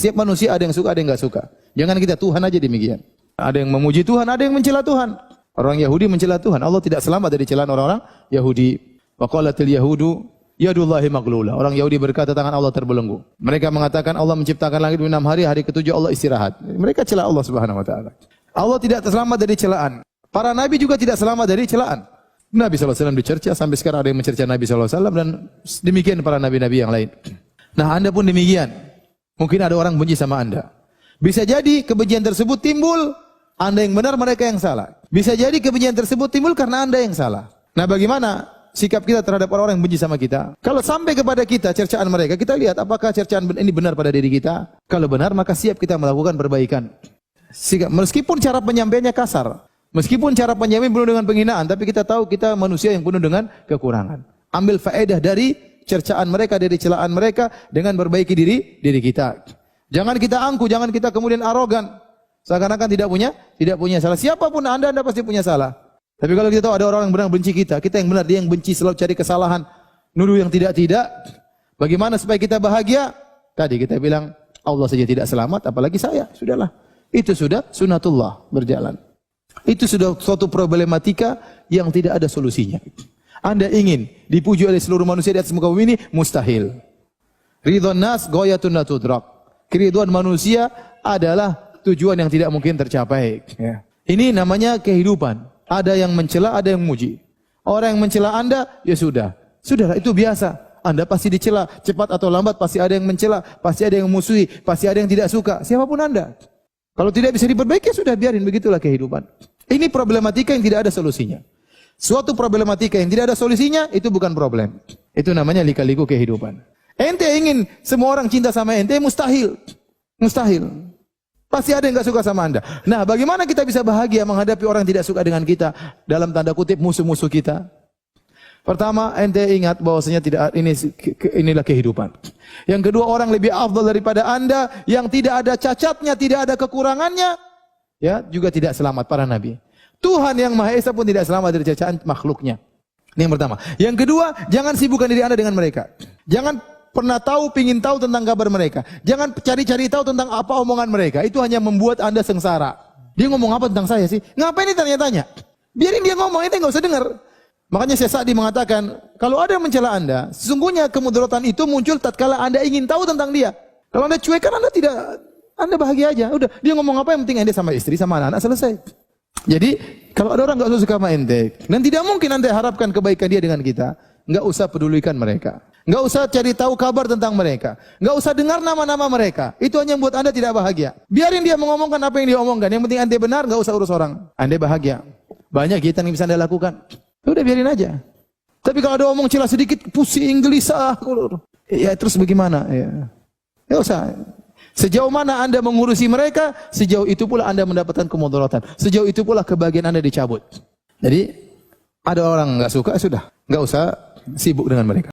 Setiap manusia ada yang suka, ada yang enggak suka. Jangan kita Tuhan aja demikian. Ada yang memuji Tuhan, ada yang mencela Tuhan. Orang Yahudi mencela Tuhan. Allah tidak selamat dari celaan orang-orang Yahudi. Wa qalatil yahudu yadullahi maghlula. Orang Yahudi berkata tangan Allah terbelenggu. Mereka mengatakan Allah menciptakan langit di 6 hari, hari ke-7 Allah istirahat. Mereka cela Allah Subhanahu wa taala. Allah tidak selamat dari celaan. Para nabi juga tidak selamat dari celaan. Nabi SAW dicerca, sampai sekarang ada yang mencerca Nabi SAW, dan demikian para nabi-nabi yang lain. Nah, Anda pun demikian. Mungkin ada orang benci sama Anda. Bisa jadi kebencian tersebut timbul Anda yang benar, mereka yang salah. Bisa jadi kebencian tersebut timbul karena Anda yang salah. Nah, bagaimana sikap kita terhadap orang-orang yang benci sama kita? Kalau sampai kepada kita cercaan mereka, kita lihat apakah cercaan ini benar pada diri kita. Kalau benar, maka siap kita melakukan perbaikan. Meskipun cara penyampaiannya kasar, meskipun cara penyampaian penuh dengan penghinaan, tapi kita tahu kita manusia yang penuh dengan kekurangan. Ambil faedah dari cercaan mereka, dari celaan mereka dengan perbaiki diri kita. Jangan kita angkuh, jangan kita kemudian arogan. Seakan-akan tidak punya salah. Siapapun Anda pasti punya salah. Tapi kalau kita tahu ada orang yang benar benci kita yang benar, dia yang benci, selalu cari kesalahan, nuduh yang tidak-tidak. Bagaimana supaya kita bahagia? Tadi kita bilang Allah saja tidak selamat, apalagi saya. Sudahlah. Itu sudah sunatullah berjalan. Itu sudah suatu problematika yang tidak ada solusinya. Anda ingin dipuji oleh seluruh manusia di atas muka bumi ini mustahil. Ridwan nas ghayatun la tudrak. Keriduan manusia adalah tujuan yang tidak mungkin tercapai. Ya. Ini namanya kehidupan. Ada yang mencela, ada yang memuji. Orang yang mencela Anda, ya sudah. Sudahlah, itu biasa. Anda pasti dicela, cepat atau lambat pasti ada yang mencela, pasti ada yang memusuhi, pasti ada yang tidak suka. Siapapun Anda. Kalau tidak bisa diperbaiki, sudah biarin, begitulah kehidupan. Ini problematika yang tidak ada solusinya. Suatu problematika yang tidak ada solusinya, itu bukan problem. Itu namanya lika-liku kehidupan. Ente ingin semua orang cinta sama ente, mustahil. Mustahil. Pasti ada yang enggak suka sama Anda. Nah, bagaimana kita bisa bahagia menghadapi orang yang tidak suka dengan kita? Dalam tanda kutip musuh-musuh kita. Pertama, ente ingat bahwasanya inilah kehidupan. Yang kedua, orang lebih afdal daripada Anda yang tidak ada cacatnya, tidak ada kekurangannya, ya, juga tidak selamat, para nabi. Tuhan yang Maha Esa pun tidak selamat dari cacaan makhluknya. Ini yang pertama. Yang kedua, jangan sibukkan diri Anda dengan mereka. Jangan pernah pingin tahu tentang kabar mereka. Jangan cari-cari tahu tentang apa omongan mereka. Itu hanya membuat Anda sengsara. Dia ngomong apa tentang saya sih? Ngapain ditanya-tanya? Biarin dia ngomong, ente enggak usah dengar. Makanya Syekh Sa'di mengatakan, kalau ada yang mencela Anda, sesungguhnya kemudaratan itu muncul tatkala Anda ingin tahu tentang dia. Kalau Anda cuekkan, Anda bahagia aja. Udah, dia ngomong apa yang penting Anda sama istri, sama anak-anak, selesai. Jadi, kalau ada orang enggak suka sama ente, dan tidak mungkin Anda harapkan kebaikan dia dengan kita, enggak usah pedulikan mereka. Enggak usah cari tahu kabar tentang mereka. Enggak usah dengar nama-nama mereka. Itu hanya membuat Anda tidak bahagia. Biarin dia mengomongkan apa yang dia omongkan. Yang penting Anda benar, enggak usah urus orang. Anda bahagia. Banyak kita yang bisa Anda lakukan. Udah biarin aja. Tapi kalau ada omong celah sedikit, pusing, gelisah. Ya terus bagaimana? Ya. Enggak usah. Sejauh mana Anda mengurusi mereka, sejauh itu pula Anda mendapatkan kemudaratan. Sejauh itu pula kebahagiaan Anda dicabut. Jadi, ada orang enggak suka, sudah. Enggak usah sibuk dengan mereka.